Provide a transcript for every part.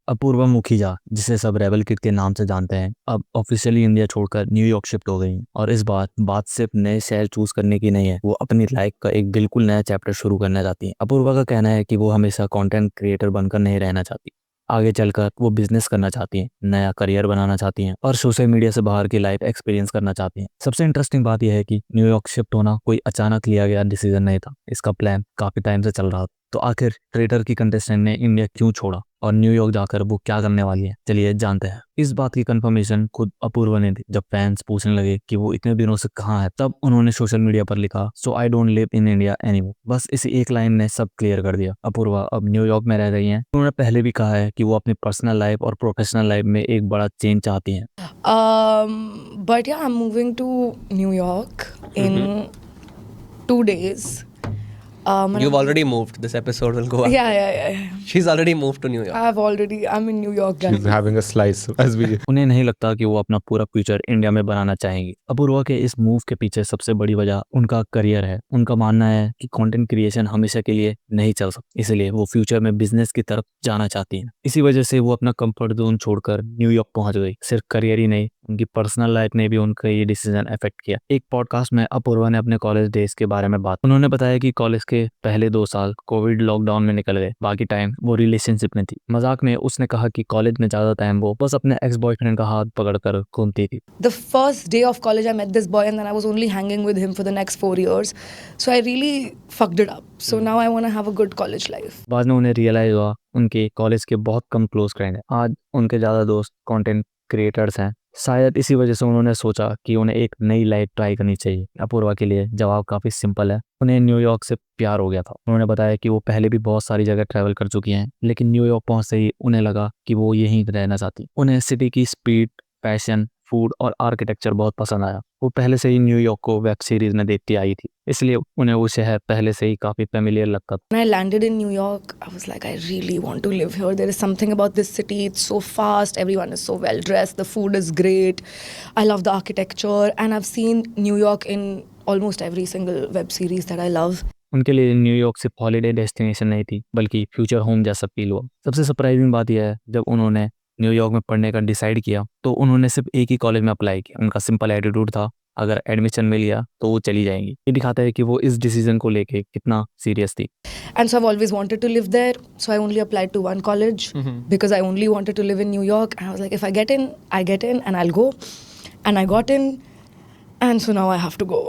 अपूर्वा मुखिजा, जिसे सब rebel kid के नाम से जानते हैं, अब ऑफिशियली इंडिया छोड़कर न्यूयॉर्क शिफ्ट हो गई हैं। और इस बार बात सिर्फ नए शहर चूज करने की नहीं है, वो अपनी लाइफ का एक बिल्कुल नया चैप्टर शुरू करना चाहती हैं। अपूर्वा का कहना है कि वो हमेशा कंटेंट क्रिएटर बनकर नहीं रहना चाहती। आगे चलकर वो बिजनेस करना चाहती हैं, नया करियर बनाना चाहती हैं और सोशल मीडिया से बाहर की लाइफ एक्सपीरियंस करना चाहती हैं। सबसे इंटरेस्टिंग बात यह है कि न्यूयॉर्क शिफ्ट होना कोई अचानक लिया गया डिसीजन नहीं था। इसका प्लान काफी टाइम से चल रहा था। तो आखिर ट्रेडर की कंटेस्टेंट ने इंडिया क्यों छोड़ा और न्यूयॉर्क जाकर वो क्या करने वाली है, चलिए जानते हैं। इस बात की कंफर्मेशन खुद अपूर्वा ने दी। जब फैंस पूछने लगे कि वो इतने दिनों से कहाँ है, तब उन्होंने सोशल मीडिया पर लिखा, so I don't live in India anymore. बस इसी एक लाइन ने सब क्लियर कर दिया। अपूर्वा अब न्यूयॉर्क में रह रही हैं। उन्होंने पहले भी कहा है कि वो अपनी पर्सनल लाइफ और प्रोफेशनल लाइफ में एक बड़ा चेंज चाहती हैं। But yeah, I'm moving to New York in 2 days. You've already moved. This episode will go up. Yeah. She's already moved to New York. I'm in New York, guys. She's having a slice as we. उन्हें नहीं लगता कि वो अपना पूरा future India में बनाना चाहेंगी। अपूर्वा के इस मूव के पीछे सबसे बड़ी वजह उनका करियर है। उनका मानना है कि कंटेंट क्रिएशन हमेशा के लिए नहीं चल सकती, इसलिए वो फ्यूचर में बिजनेस की तरफ जाना चाहती हैं। इसी वजह से वो अपना कंफर्ट जोन छोड़कर न्यूयॉर्क पहुंच गई। सिर्फ करियर ही नहीं, उनकी पर्सनल लाइफ ने भी उनका ये डिसीजन अफेक्ट किया। एक पॉडकास्ट में अपूर्वा ने अपने कॉलेज डेज के बारे में बात। उन्होंने बताया कि कॉलेज के पहले 2 साल कोविड लॉकडाउन में निकल गए, बाकी टाइम वो रिलेशनशिप में थी। मजाक में उसने कहा कि कॉलेज में ज्यादा टाइम वो बस अपने एक्स बॉयफ्रेंड का हाथ पकड़कर घूमती थी। The first day of college, I met this boy, and then I was only hanging with him for the next 4 years. So I really fucked it up. So now I want to have a good college life. बाद में उन्हें realise हुआ उनके college के बहुत come close friend हैं। आज उनके ज्यादा दोस्त कंटेंट क्रिएटर्स हैं। शायद इसी वजह से उन्होंने सोचा कि उन्हें एक नई लाइफ ट्राई करनी चाहिए। अपूर्वा के लिए जवाब काफी सिंपल है। उन्हें न्यूयॉर्क से प्यार हो गया था। उन्होंने बताया कि वो पहले भी बहुत सारी जगह ट्रैवल कर चुकी हैं, लेकिन न्यूयॉर्क पहुंचते ही उन्हें लगा कि वो यहीं रहना चाहती। उन्हें सिटी की स्पीड, फैशन, फूड और आर्किटेक्चर बहुत पसंद आया। वो पहले से ही न्यूयॉर्क को वेब सीरीज में देखती आई थी, इसलिए उन्हें वो शहर पहले से ही काफी फेमिलियर लगता था। When I landed in New York, I was like, I really want to live here. There is something about this city. It's so fast. Everyone is so well dressed. The food is great. I love the architecture. And I've seen New York in almost every single web series that I love. उनके लिए New York सिर्फ holiday destination नहीं थी, बल्कि future home जैसा feel हुआ। सबसे surprising बात यह है, जब उन्होंने न्यूयॉर्क में पढ़ने का डिसाइड किया तो उन्होंने सिर्फ एक ही कॉलेज में अप्लाई किया। उनका सिंपल एटीट्यूड था, अगर एडमिशन मिल गया तो वो चली जाएंगी। ये दिखाता है कि वो इस डिसीजन को लेके कितना सीरियस थी। And so I've always wanted to live there. So I only applied to one college because I only wanted to live in New York. And I was like, if I get in, I get in and I'll go. And I got in. And so now I have to go.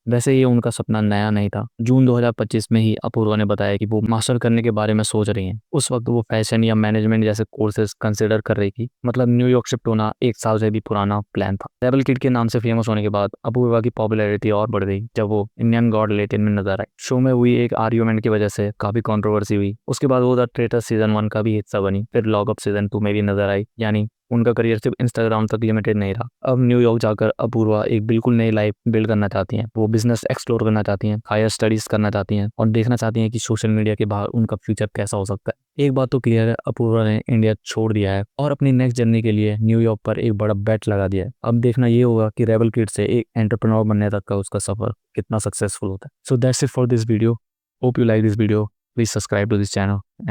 वैसे ये उनका सपना नया नहीं था। जून 2025 में ही अपूर्वा ने बताया कि वो मास्टर करने के बारे में सोच रही हैं। उस वक्त वो फैशन या मैनेजमेंट जैसे कोर्सेज कंसिडर कर रही थी। मतलब न्यूयॉर्क शिफ्ट होना 1 साल से भी पुराना प्लान था। रेबल किड के नाम से फेमस होने के बाद अपूर्वा की पॉपुलैरिटी और बढ़ गई जब वो इंडियन गॉड लेटेन में नजर आई। शो में हुई एक आर्ग्यूमेंट की वजह से काफी कंट्रोवर्सी हुई। उसके बाद वो द ट्रेटर सीजन 1 का भी हिस्सा बनी। फिर लॉकअप सीजन 2 में भी नजर आई। यानी उनका करियर सिर्फ इंस्टाग्राम तक लिमिटेड नहीं रहा। अब न्यूयॉर्क जाकर अपूर्वा एक बिल्कुल नई लाइफ बिल्ड करना चाहती हैं। वो बिजनेस एक्सप्लोर करना चाहती हैं, हायर स्टडीज करना चाहती हैं और देखना चाहती हैं कि सोशल मीडिया के बाहर उनका फ्यूचर कैसा हो सकता है। एक बात तो क्लियर है, अपूर्वा ने इंडिया छोड़ दिया है और अपनी नेक्स्ट जर्नी के लिए न्यूयॉर्क पर एक बड़ा बेट लगा दिया है। अब देखना ये होगा कि रेबल किड से एक एंटरप्रेन्योर बनने तक का उसका सफर कितना सक्सेसफुल होता है। So that's it for this video. Hope you like this video. Please subscribe to this channel and